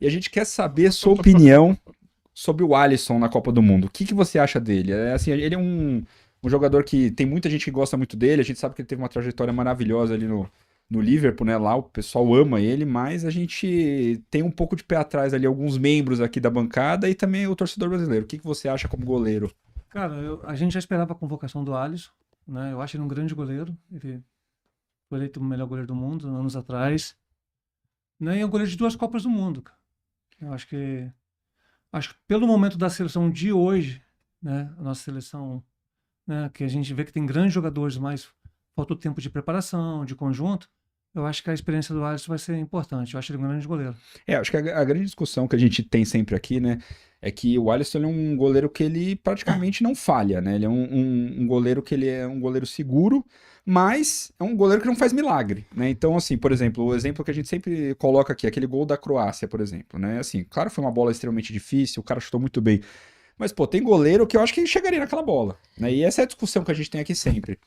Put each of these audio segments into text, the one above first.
E a gente quer saber sua opinião sobre o Alisson na Copa do Mundo. O que você acha dele? Assim, ele é um jogador que tem muita gente que gosta muito dele. A gente sabe que ele teve uma trajetória maravilhosa ali no Liverpool, né? Lá o pessoal ama ele, mas a gente tem um pouco de pé atrás ali, alguns membros aqui da bancada e também o torcedor brasileiro. O que você acha como goleiro? Cara, a gente já esperava a convocação do Alisson, né? Eu acho ele um grande goleiro. Ele foi eleito o melhor goleiro do mundo anos atrás. Né? E é o goleiro de 2 Copas do Mundo, cara. Eu acho que pelo momento da seleção de hoje, né? A nossa seleção, né? Que a gente vê que tem grandes jogadores, mas faltou tempo de preparação, de conjunto. Eu acho que a experiência do Alisson vai ser importante. Eu acho ele um grande goleiro. Acho que a grande discussão que a gente tem sempre aqui, né, é que o Alisson ele é um goleiro que ele praticamente não falha, né? Ele é um goleiro que ele é um goleiro seguro, mas é um goleiro que não faz milagre, né? Então, assim, por exemplo, o exemplo que a gente sempre coloca aqui, aquele gol da Croácia, por exemplo, né? Assim, claro, foi uma bola extremamente difícil, o cara chutou muito bem, mas, pô, tem goleiro que eu acho que chegaria naquela bola, né? E essa é a discussão que a gente tem aqui sempre.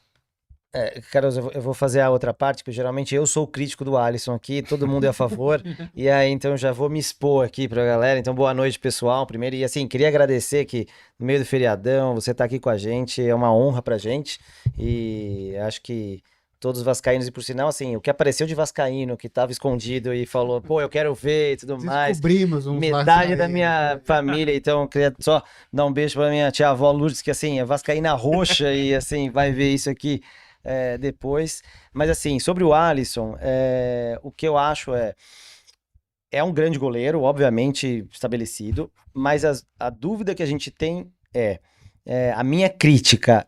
Carlos, eu vou fazer a outra parte, porque geralmente eu sou o crítico do Alisson aqui, todo mundo é a favor, e aí então já vou me expor aqui pra galera. Então, boa noite, pessoal. Primeiro, e assim, queria agradecer que no meio do feriadão você tá aqui com a gente, é uma honra pra gente, e acho que todos os vascaínos, e por sinal, assim, o que apareceu de vascaíno, que tava escondido e falou, pô, eu quero ver e tudo mais, Descobrimos um metade da vascaíno. minha família, então eu queria só dar um beijo pra minha tia-avó Lourdes, que assim, é vascaína roxa e assim, vai ver isso aqui depois. Mas assim, sobre o Alisson, o que eu acho é um grande goleiro, obviamente estabelecido, mas a dúvida que a gente tem a minha crítica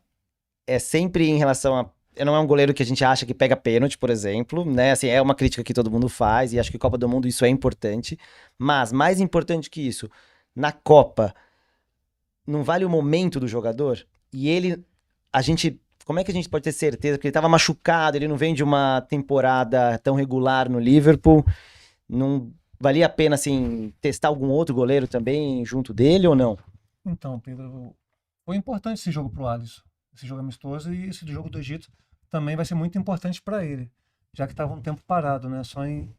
é sempre em relação a. Não é um goleiro que a gente acha que pega pênalti, por exemplo, né? Assim, é uma crítica que todo mundo faz, e acho que Copa do Mundo isso é importante. Mas, mais importante que isso, na Copa, não vale o momento do jogador? E ele, como é que a gente pode ter certeza? Porque ele estava machucado, ele não vem de uma temporada tão regular no Liverpool. Não valia a pena, assim, testar algum outro goleiro também junto dele ou não? Então, Pedro, foi importante esse jogo para o Alisson, esse jogo amistoso, e esse jogo do Egito também vai ser muito importante para ele, já que estava um tempo parado, né? Só em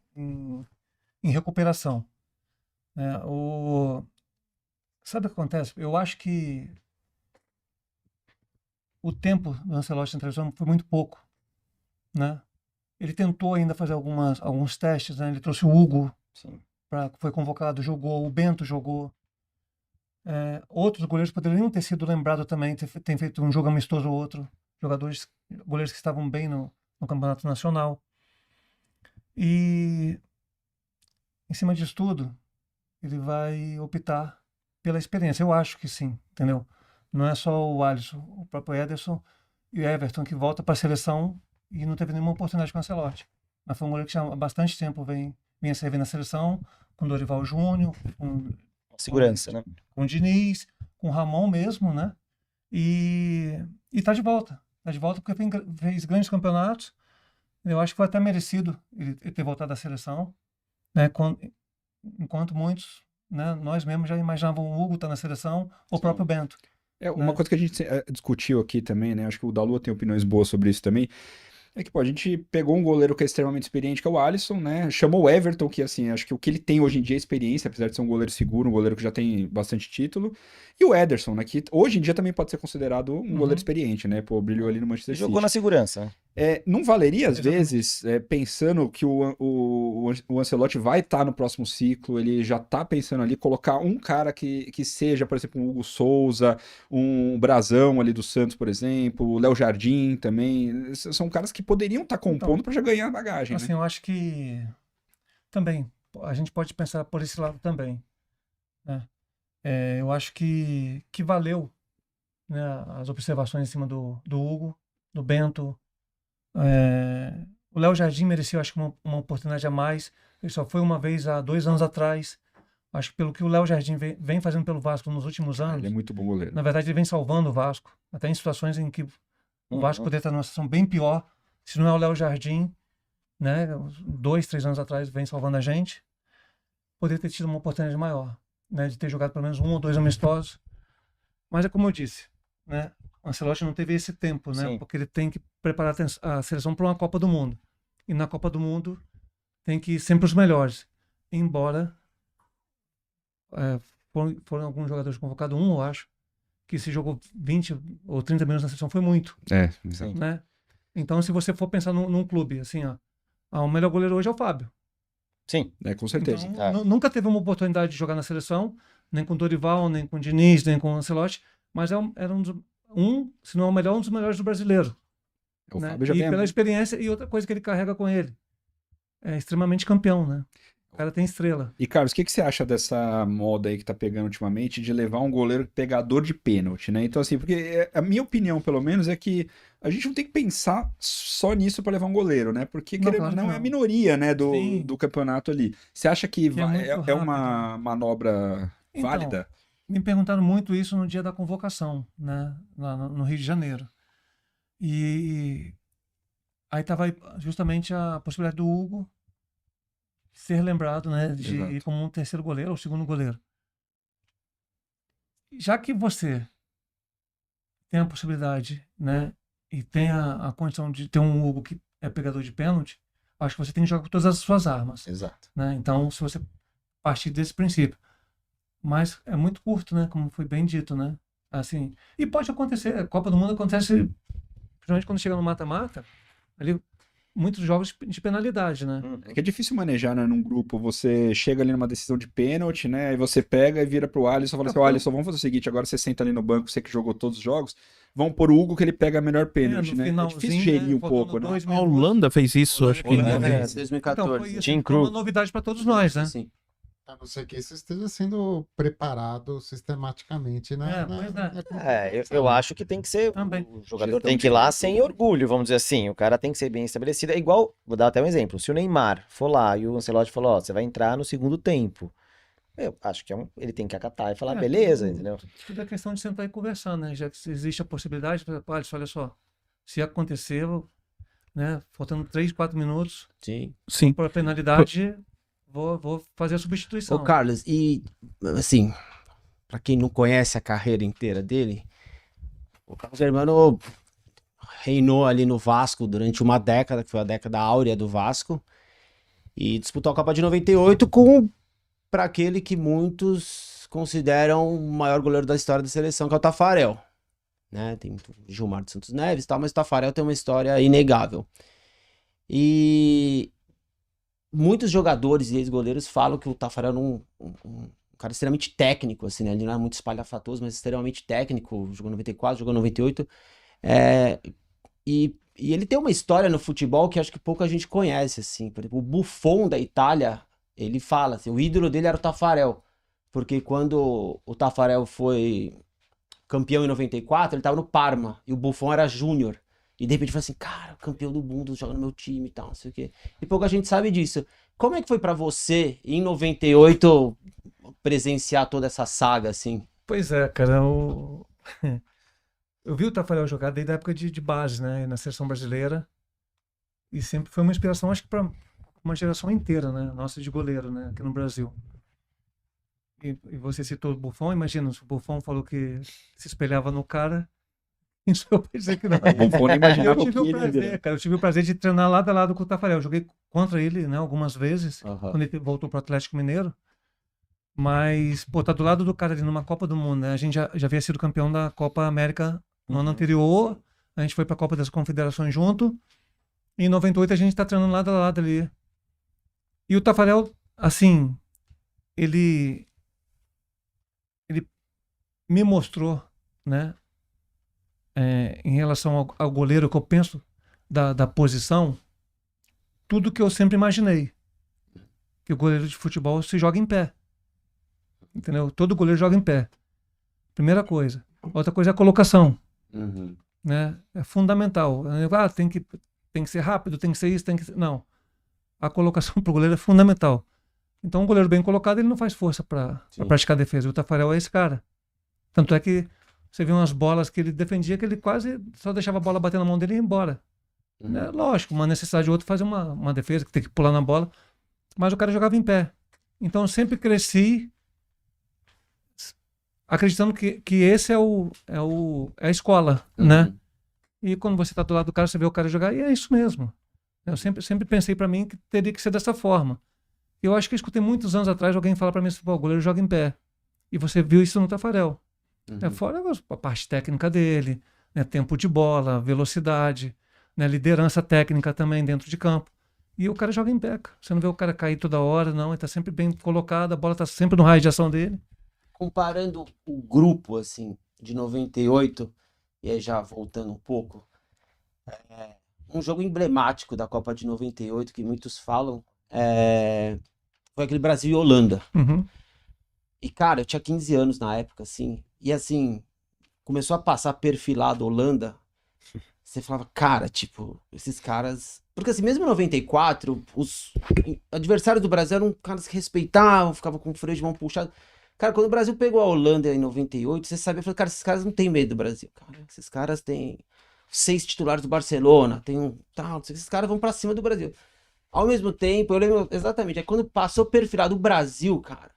recuperação. Né? Sabe o que acontece? Eu acho que o tempo do Ancelotti na televisão foi muito pouco, né? Ele tentou ainda fazer alguns testes, né? Ele trouxe o Hugo, foi convocado, jogou, o Bento jogou. Outros goleiros poderiam ter sido lembrados também, ter feito um jogo amistoso ou outro. Goleiros que estavam bem no Campeonato Nacional. E, em cima disso tudo, ele vai optar pela experiência. Eu acho que sim, entendeu? Não é só o Alisson, o próprio Ederson e o Everton que volta para a seleção e não teve nenhuma oportunidade com o Ancelotti. Mas foi um goleiro que já há bastante tempo vinha servir na seleção, com o Dorival Júnior, Segurança, né? com o Diniz, com o Ramon mesmo, né? E tá de volta. Tá de volta porque fez grandes campeonatos. Eu acho que foi até merecido ele ter voltado à seleção, né? Enquanto muitos, né, nós mesmos já imaginavam o Hugo estar na seleção, o próprio Bento. Uma coisa que a gente discutiu aqui também, né? Acho que o Dalu tem opiniões boas sobre isso também. É que, pô, a gente pegou um goleiro que é extremamente experiente, que é o Alisson, né? Chamou o Everton, que, assim, acho que o que ele tem hoje em dia é experiência, apesar de ser um goleiro seguro, um goleiro que já tem bastante título. E o Ederson, né? Que hoje em dia também pode ser considerado um goleiro experiente, né? Pô, brilhou ali no Manchester City. Jogou na segurança, né? Não valeria, às vezes, pensando que o Ancelotti vai estar no próximo ciclo, ele já tá pensando ali, colocar um cara que seja, por exemplo, um Hugo Souza, um Brazão ali do Santos, por exemplo, o Léo Jardim também. São caras que poderiam estar compondo para já ganhar bagagem, assim, né? eu acho que também a gente pode pensar por esse lado também, né? Eu acho que valeu, né, as observações em cima do Hugo, do Bento. O Léo Jardim merecia, acho que uma oportunidade a mais. Ele só foi uma vez há 2 anos atrás. Acho que pelo que o Léo Jardim vem fazendo pelo Vasco nos últimos anos, Ele é muito bom goleiro. na verdade ele vem salvando o Vasco, até em situações em que o Vasco poderia estar numa situação bem pior. Se não é o Léo Jardim, né, 2, 3 anos atrás vem salvando a gente, poderia ter tido uma oportunidade maior, né, de ter jogado pelo menos 1 ou 2 amistosos. Mas é como eu disse, né, o Ancelotti não teve esse tempo, né, Sim. porque ele tem que preparar a seleção para uma Copa do Mundo. E na Copa do Mundo tem que ir sempre os melhores. Embora foram alguns jogadores convocados, eu acho, que se jogou 20 ou 30 minutos na seleção foi muito, Exato. né? Então, se você for pensar num clube, assim, ó, o melhor goleiro hoje é o Fábio. Sim. Com certeza. Então, nunca teve uma oportunidade de jogar na seleção, nem com o Dorival, nem com o Diniz, nem com o Ancelotti, mas era se não é o melhor, um dos melhores do brasileiro. O Né? Fábio já E vem pela experiência, e outra coisa que ele carrega com ele. É extremamente campeão, né? O cara tem estrela. E, Carlos, o que você acha dessa moda aí que tá pegando ultimamente de levar um goleiro pegador de pênalti, né? Então, assim, porque a minha opinião, pelo menos, é que a gente não tem que pensar só nisso para levar um goleiro, né? Porque, querendo ou não, é a minoria, né, do campeonato ali. Você acha que é uma manobra válida? Me perguntaram muito isso no dia da convocação, né? Lá no Rio de Janeiro. E aí tava justamente a possibilidade do Hugo ser lembrado, né, de ir como um terceiro goleiro ou segundo goleiro. Já que você tem a possibilidade, né, e tem a condição de ter um Hugo que é pegador de pênalti, acho que você tem que jogar com todas as suas armas. Exato. Né? Então, se você partir desse princípio. Mas é muito curto, né, como foi bem dito, né? Assim, e pode acontecer, a Copa do Mundo acontece, principalmente quando chega no mata-mata, ali muitos jogos de penalidade, né? É que é difícil manejar, né, num grupo. Você chega ali numa decisão de pênalti, né? Aí você pega e vira pro Alisson e fala assim: Alisson, vamos fazer o seguinte, agora você senta ali no banco, você que jogou todos os jogos, vamos pôr o Hugo que ele pega a melhor pênalti, né? É difícil gerir um pouco, né? A Holanda fez isso, acho que em 2014. Então, foi isso, foi uma novidade para todos nós, né? Sim. A não ser que isso esteja sendo preparado sistematicamente, né? Eu acho que tem que ser. Também. O jogador tem que ir lá sem orgulho, vamos dizer assim. O cara tem que ser bem estabelecido. É igual, vou dar até um exemplo. Se o Neymar for lá e o Ancelotti falou, ó, você vai entrar no segundo tempo. Eu acho que ele tem que acatar e falar, beleza, entendeu? Tudo é questão de sentar e conversar, né? Já que existe a possibilidade, Alisson, olha só, se acontecer, né, faltando 3, 4 minutos, Sim. por penalidade, vou fazer a substituição. Ô, Carlos, e assim, pra quem não conhece a carreira inteira dele, o Carlos Germano reinou ali no Vasco durante uma década, que foi a década áurea do Vasco, e disputou a Copa de 98 para aquele que muitos consideram o maior goleiro da história da seleção, que é o Tafarel. Né? Tem o Gilmar de Santos Neves e tal, mas o Tafarel tem uma história inegável. E muitos jogadores e ex-goleiros falam que o Tafarel era um cara extremamente técnico, assim, né? Ele não era muito espalhafatoso, mas extremamente técnico. Jogou 94, jogou 98. E ele tem uma história no futebol que acho que pouca gente conhece, assim. Por exemplo, o Buffon da Itália, ele fala assim, o ídolo dele era o Tafarel. Porque quando o Tafarel foi campeão em 94, ele tava no Parma. E o Buffon era júnior. E de repente fala assim, cara, campeão do mundo, joga no meu time e tal, não sei o quê. E pouca gente sabe disso. Como é que foi pra você, em 98, presenciar toda essa saga, assim? Pois é, cara, eu vi o Tafarel jogar desde a época de base, né, na seleção brasileira. E sempre foi uma inspiração, acho que pra uma geração inteira, né, nossa de goleiro, né, aqui no Brasil. E você citou o Buffon, imagina, se o Buffon falou que se espelhava no cara... Isso eu pensei que não. Eu tive o prazer de treinar lado a lado com o Tafarel. Eu joguei contra ele, né, algumas vezes, quando ele voltou para o Atlético Mineiro. Mas, pô, tá do lado do cara ali numa Copa do Mundo, né? A gente já havia sido campeão da Copa América no ano anterior. A gente foi para a Copa das Confederações junto. E em 98 a gente tá treinando lado a lado ali. E o Tafarel, assim, ele me mostrou, né? Em relação ao goleiro, que eu penso da posição, tudo que eu sempre imaginei. Que o goleiro de futebol se joga em pé. Entendeu? Todo goleiro joga em pé. Primeira coisa. Outra coisa é a colocação. Né? É fundamental. Tem que ser rápido, tem que ser isso, tem que ser... Não. A colocação pro goleiro é fundamental. Então, um goleiro bem colocado, ele não faz força para praticar defesa. O Tafarel é esse cara. Tanto é que você vê umas bolas que ele defendia que ele quase só deixava a bola bater na mão dele e ir embora. É lógico, uma necessidade de outro fazer uma defesa, que tem que pular na bola. Mas o cara jogava em pé. Então eu sempre cresci acreditando que esse é a escola, né? E quando você tá do lado do cara, você vê o cara jogar, e é isso mesmo. Eu sempre pensei para mim que teria que ser dessa forma. Eu acho que eu escutei muitos anos atrás alguém falar para mim assim, o goleiro joga em pé. E você viu isso no Taffarel. Uhum. Fora a parte técnica dele, né, tempo de bola, velocidade, né, liderança técnica também dentro de campo. E o cara joga em pé. Você não vê o cara cair toda hora, não. Ele tá sempre bem colocado, a bola tá sempre no raio de ação dele. Comparando o grupo, assim, de 98, e aí já voltando um pouco, um jogo emblemático da Copa de 98, que muitos falam, foi aquele Brasil e Holanda. Uhum. E, cara, eu tinha 15 anos na época, assim, e assim, começou a passar perfilado Holanda, você falava, cara, tipo, esses caras... Porque assim, mesmo em 94, os adversários do Brasil eram caras que respeitavam, ficavam com o freio de mão puxado. Cara, quando o Brasil pegou a Holanda em 98, você sabia, falei, cara, esses caras não têm medo do Brasil, cara. Esses caras têm 6 titulares do Barcelona, tem um tal, esses caras vão pra cima do Brasil. Ao mesmo tempo, eu lembro exatamente, aí quando passou perfilado o Brasil, cara,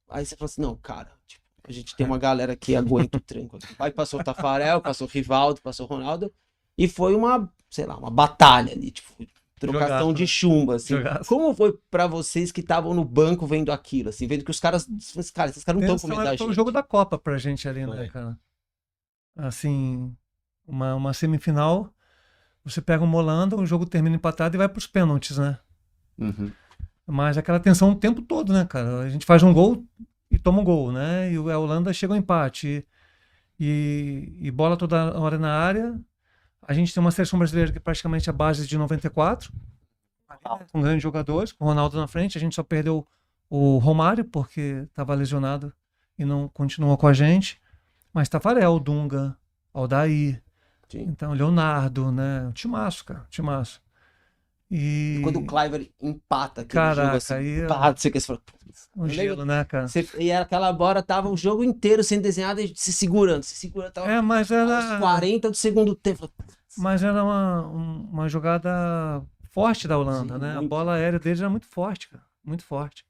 aí você falou assim, não, cara, tipo, a gente tem uma galera que aguenta o tranco aqui. Aí passou o Taffarel, passou o Rivaldo, passou o Ronaldo, e foi uma, sei lá, uma batalha ali, tipo, trocação Jogaço, de né? chumbo, assim. Jogaço. Como foi pra vocês que estavam no banco vendo aquilo, assim, vendo que os caras, esses caras não estão com medo da Foi o gente. jogo da Copa pra gente ali, né, Foi. cara? Assim, uma semifinal, você pega uma Holanda, o jogo termina empatado e vai pros pênaltis, né? Uhum. Mas aquela tensão o tempo todo, né, cara? A gente faz um gol e toma um gol, né? E a Holanda chega ao empate. E bola toda hora na área. A gente tem uma seleção brasileira que é praticamente a base de 94, com grandes jogadores, com o Ronaldo na frente. A gente só perdeu o Romário, porque estava lesionado e não continuou com a gente. Mas Taffarel, Dunga, Aldair, Sim. então Leonardo, né? Um timaço, cara, timaço. E Quando o Kluivert empata aquele jogo, Caraca, assim, aí pá, você quer falar, um gelo, né, cara? e aquela bola tava o jogo inteiro sendo desenhado e se segurando, tava Mas aos era, 40 do segundo tempo. mas era uma jogada forte da Holanda, Sim, né? A muito. bola aérea deles era muito forte, cara, muito forte.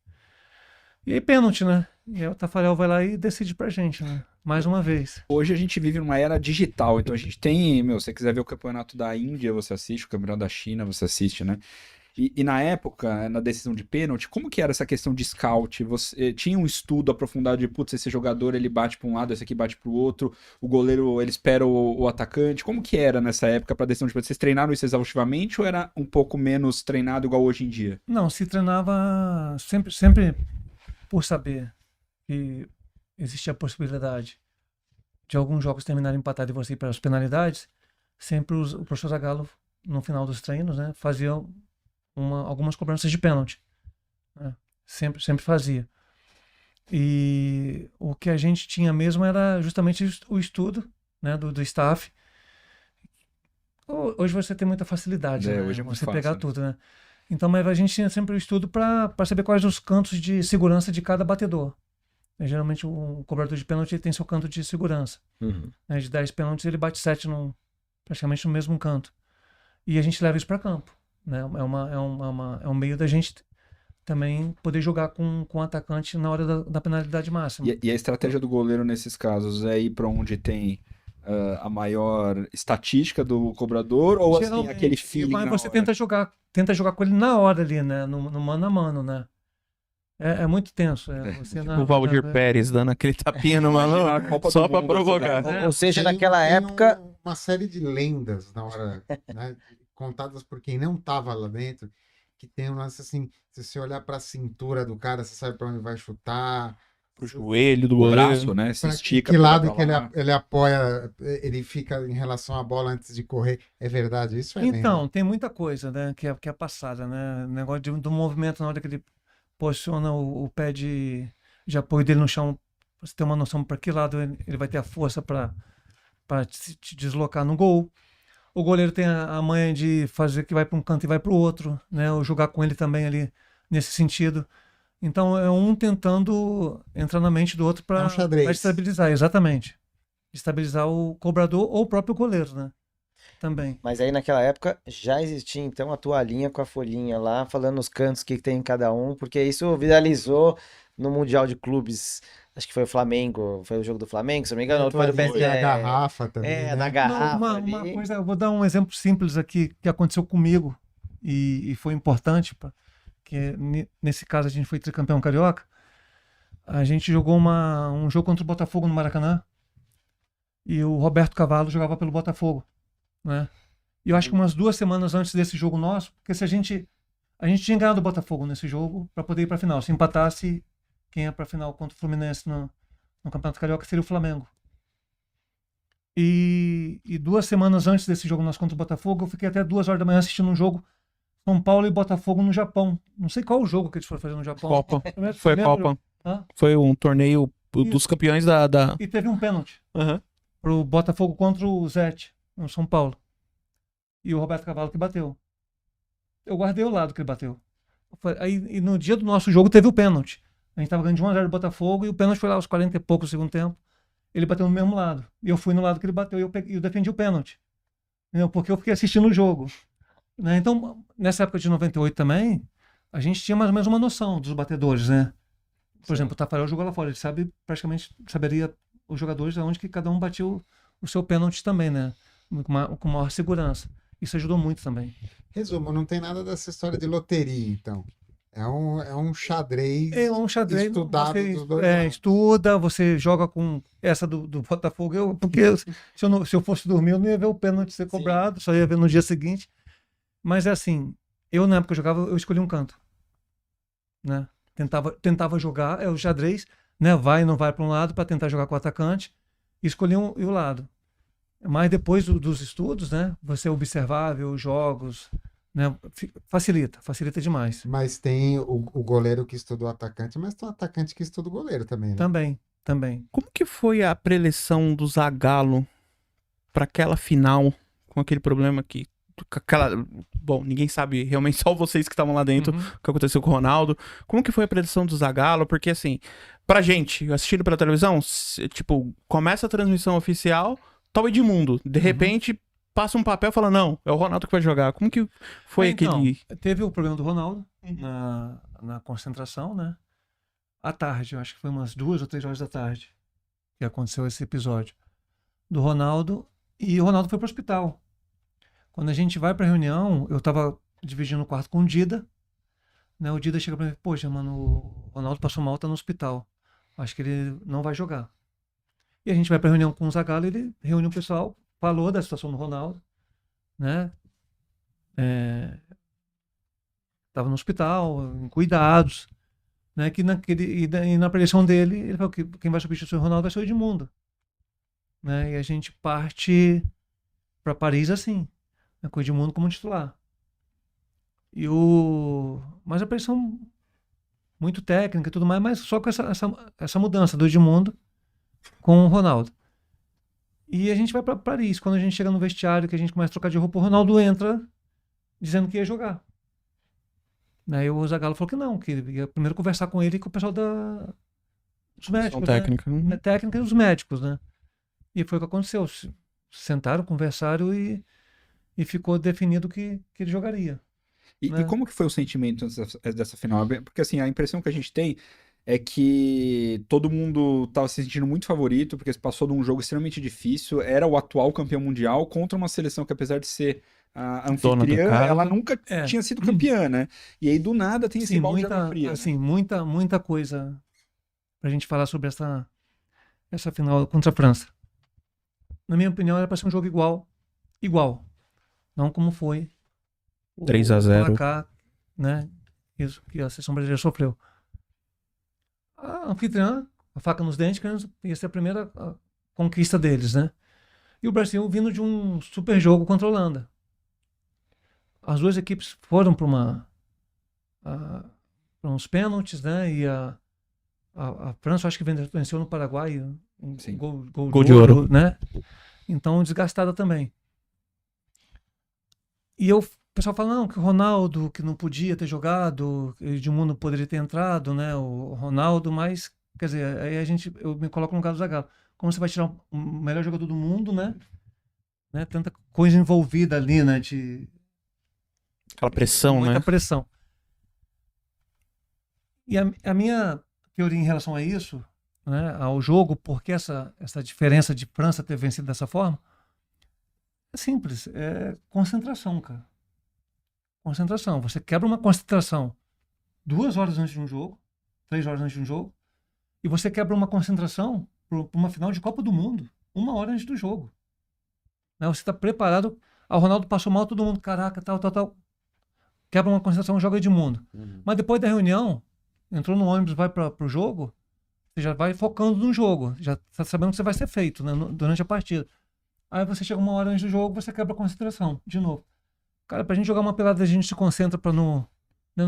E aí pênalti, né? E aí o Taffarel vai lá e decide pra gente, né? Mais uma vez. Hoje a gente vive numa era digital, então a gente tem, se você quiser ver o campeonato da Índia, você assiste, o campeonato da China, você assiste, né? E na época, na decisão de pênalti, como que era essa questão de scout? Você tinha um estudo aprofundado de, putz, esse jogador ele bate para um lado, esse aqui bate para o outro, o goleiro ele espera o atacante. Como que era nessa época para decisão de pênalti? Vocês treinaram isso exaustivamente ou era um pouco menos treinado igual hoje em dia? Não, se treinava sempre por saber que existia a possibilidade de alguns jogos terminarem empatados e você ir para as penalidades. Sempre o professor Zagallo, no final dos treinos, né, fazia algumas cobranças de pênalti, né? Sempre fazia. E o que a gente tinha mesmo era justamente o estudo, né, do staff. Hoje você tem muita facilidade, né? Hoje é muito Você fácil, pegar né? tudo, né? Então, mas a gente tinha sempre o estudo para saber quais os cantos de segurança de cada batedor. Geralmente o cobrador de pênalti ele tem seu canto de segurança. Né? De 10 pênaltis ele bate 7 praticamente no mesmo canto. E a gente leva isso para campo. Né? É um meio da gente também poder jogar com o atacante na hora da penalidade máxima. E a estratégia do goleiro nesses casos é ir para onde tem a maior estatística do cobrador ou assim, Geralmente, aquele feeling mas na você hora? tenta jogar com ele na hora ali, né? No mano a mano, né? É muito tenso. O Valdir Pérez dando aquele tapinha no maluco só pra provocar. Ou seja, Tem- naquela tem época... uma série de lendas na hora, né, contadas por quem não tava lá dentro, que tem um lance assim, se você olhar pra cintura do cara, você sabe pra onde vai chutar, Pro joelho do O goleiro. braço, né? Se pra estica que pra lado lá. que ele apoia, ele fica em relação à bola antes de correr. É verdade, isso é Então, tem muita coisa, né? Que é passada, né? O negócio do movimento na hora que ele posiciona o pé de apoio dele no chão, você ter uma noção para que lado ele vai ter a força para te deslocar no gol. O goleiro tem a manha de fazer que vai para um canto e vai para o outro, né? Ou jogar com ele também ali nesse sentido. Então é um tentando entrar na mente do outro É para um xadrez. estabilizar, exatamente. Estabilizar o cobrador ou o próprio goleiro, né? Também. Mas aí naquela época já existia então a toalhinha com a folhinha lá, falando os cantos que tem em cada um, porque isso viralizou no Mundial de Clubes. Acho que foi o Flamengo, foi o jogo do Flamengo, se não me engano, outro foi do PSG. a garrafa também, É, né? na garrafa Uma ali. coisa, eu vou dar um exemplo simples aqui que aconteceu comigo e foi importante, que nesse caso a gente foi tricampeão carioca. a gente jogou um jogo contra o Botafogo no Maracanã e o Roberto Cavalo jogava pelo Botafogo, né? E eu acho que umas 2 semanas antes desse jogo nosso, porque se a gente tinha ganhado o Botafogo nesse jogo para poder ir para a final. Se empatasse, quem ia para a final contra o Fluminense no Campeonato Carioca seria o Flamengo. E 2 semanas antes desse jogo nosso contra o Botafogo, eu fiquei até 2 horas da manhã assistindo um jogo São Paulo e Botafogo no Japão. Não sei qual o jogo que eles foram fazer no Japão. Copa. Primeiro- Foi a primeiro- Copa. Hã? Foi um torneio dos campeões da... E teve um pênalti Aham. pro Botafogo contra o Zete, no São Paulo. E o Roberto Cavalo que bateu. Eu guardei o lado que ele bateu. Aí, e no dia do nosso jogo teve o pênalti. A gente tava ganhando de 1-0 do Botafogo e o pênalti foi lá aos 40 e poucos do segundo tempo. Ele bateu no mesmo lado. E eu fui no lado que ele bateu e eu defendi o pênalti. Entendeu? Porque eu fiquei assistindo o jogo. Né? Então, nessa época de 98 também, a gente tinha mais ou menos uma noção dos batedores, né? Por exemplo, o Tafarel jogou lá fora. Ele saberia os jogadores aonde que cada um bateu o seu pênalti também, né? Com maior segurança. Isso ajudou muito também. Resumo, não tem nada dessa história de loteria, então. É um xadrez, É um xadrez. estudado Você dos dois lados. estuda, você joga com essa do Botafogo. Porque se eu fosse dormir, eu não ia ver o pênalti ser cobrado, só ia ver no dia seguinte. Mas é assim, eu na época que eu jogava, eu escolhi um canto. Né? Tentava jogar, é o xadrez, né? Vai e não vai para um lado para tentar jogar com o atacante. E escolhi o lado. Mas depois dos estudos, né? Você observar, ver os jogos, né? Facilita demais. Mas tem o goleiro que estuda o atacante, mas tem o atacante que estuda o goleiro também, né? Também. Como que foi a preleção do Zagallo pra aquela final com aquele problema que... Bom, ninguém sabe, realmente só vocês que estavam lá dentro, Uhum. o que aconteceu com o Ronaldo. Como que foi a preleção do Zagallo? Porque assim, pra gente, assistindo pela televisão, tipo, começa a transmissão oficial, tá o Edmundo. De repente, passa um papel e fala, não, é o Ronaldo que vai jogar. Como que foi aquele... Teve o problema do Ronaldo na concentração, né? À tarde, eu acho que foi umas 2 ou 3 horas da tarde que aconteceu esse episódio do Ronaldo. E o Ronaldo foi pro hospital. Quando a gente vai pra reunião, eu tava dividindo o quarto com o Dida, né? O Dida chega pra mim, poxa, mano, o Ronaldo passou mal, tá no hospital. Acho que ele não vai jogar. E a gente vai pra reunião com o Zagallo, ele reuniu o pessoal, falou da situação do Ronaldo, né? Tava no hospital, em cuidados, né? E na preleção dele, ele falou que quem vai substituir o Ronaldo vai ser o Edmundo, né? E a gente parte para Paris assim, né? Com o Edmundo como titular. Mas a pressão muito técnica e tudo mais, mas só com essa mudança do Edmundo com o Ronaldo. E a gente vai para Paris. Quando a gente chega no vestiário, que a gente começa a trocar de roupa, o Ronaldo entra dizendo que ia jogar. Aí o Zagallo falou que não, que ia primeiro conversar com ele e com o pessoal dos médicos. técnica. Né? Técnica e os médicos, né? E foi o que aconteceu. Sentaram, conversaram e ficou definido que ele jogaria. E como que foi o sentimento dessa final? Porque assim, a impressão que a gente tem é que todo mundo estava se sentindo muito favorito, porque se passou de um jogo extremamente difícil, era o atual campeão mundial contra uma seleção que, apesar de ser a anfitriã, ela nunca tinha sido campeã, né? E aí, do nada, tem esse balde de água fria. Assim, muita coisa pra gente falar sobre essa final contra a França. Na minha opinião, era para ser um jogo igual. Não como foi 3-0. o placar, né? Isso que a seleção brasileira sofreu. A anfitriã, a faca nos dentes, ia ser a primeira conquista deles, né? E o Brasil vindo de um super jogo contra a Holanda. As duas equipes foram para uns pênaltis, né? E a França, acho que venceu no Paraguai, gol de ouro, né? Então, desgastada também. E o pessoal fala, não, que o Ronaldo, que não podia ter jogado, que o Edmundo poderia ter entrado, né? O Ronaldo, mas, quer dizer, aí eu me coloco no lugar do Zagallo. Como você vai tirar o melhor jogador do mundo, né? Tanta coisa envolvida ali, né? Aquela pressão, muita né? pressão. E a minha teoria em relação a isso, né, ao jogo, porque essa diferença de França ter vencido dessa forma, é simples, é concentração, cara. Concentração. Você quebra uma concentração 2 horas antes de um jogo, 3 horas antes de um jogo, e você quebra uma concentração para uma final de Copa do Mundo, 1 hora antes do jogo. Né? Você está preparado, o Ronaldo passou mal, todo mundo, caraca, tal. Quebra uma concentração, joga Edmundo. Mas depois da reunião, entrou no ônibus, vai para o jogo, você já vai focando no jogo, já está sabendo o que você vai ser feito, né, durante a partida. Aí você chega 1 hora antes do jogo, você quebra a concentração, de novo. Cara, pra gente jogar uma pelada, a gente se concentra pra não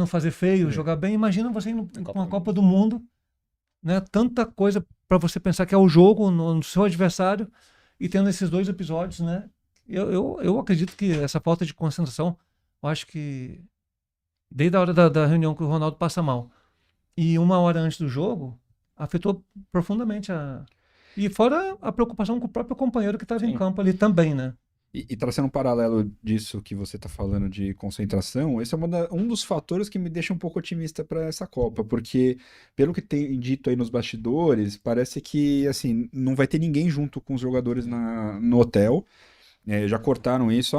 fazer feio, jogar bem. Imagina você indo com a Copa do Mundo, né? Tanta coisa pra você pensar que é o jogo no seu adversário e tendo esses 2 episódios, né? Eu acredito que essa falta de concentração, eu acho que desde a hora da reunião que o Ronaldo passa mal e 1 hora antes do jogo, afetou profundamente E fora a preocupação com o próprio companheiro que estava em campo ali também, né? E traçando um paralelo disso que você está falando de concentração, esse é um dos fatores que me deixa um pouco otimista para essa Copa, porque pelo que tem dito aí nos bastidores, parece que assim não vai ter ninguém junto com os jogadores no hotel. Já cortaram isso,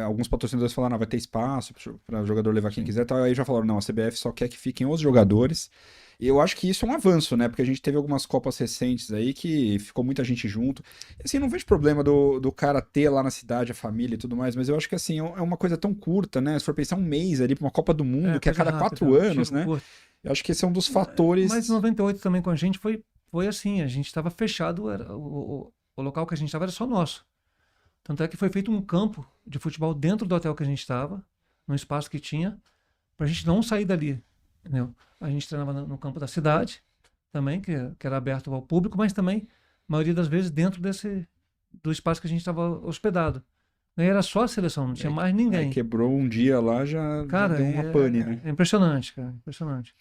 alguns patrocinadores falaram, vai ter espaço para o jogador levar quem quiser, tal. Aí já falaram, não, a CBF só quer que fiquem os jogadores. E eu acho que isso é um avanço, né? Porque a gente teve algumas Copas recentes aí que ficou muita gente junto. E, assim, não vejo problema do cara ter lá na cidade a família e tudo mais, mas eu acho que assim, é uma coisa tão curta, né? Se for pensar um mês ali pra uma Copa do Mundo, que é a cada 4 anos, né? Eu acho que esse é um dos fatores. Mas 98 também com a gente foi assim, a gente estava fechado, o local que a gente estava era só nosso. Tanto é que foi feito um campo de futebol dentro do hotel que a gente estava, num espaço que tinha, pra gente não sair dali. Entendeu? A gente treinava no campo da cidade também, que era aberto ao público, mas também, a maioria das vezes, dentro do espaço que a gente estava hospedado. E era só a seleção, não tinha mais ninguém. Quebrou um dia lá, já Cara, deu uma pane, né? É impressionante, cara, impressionante.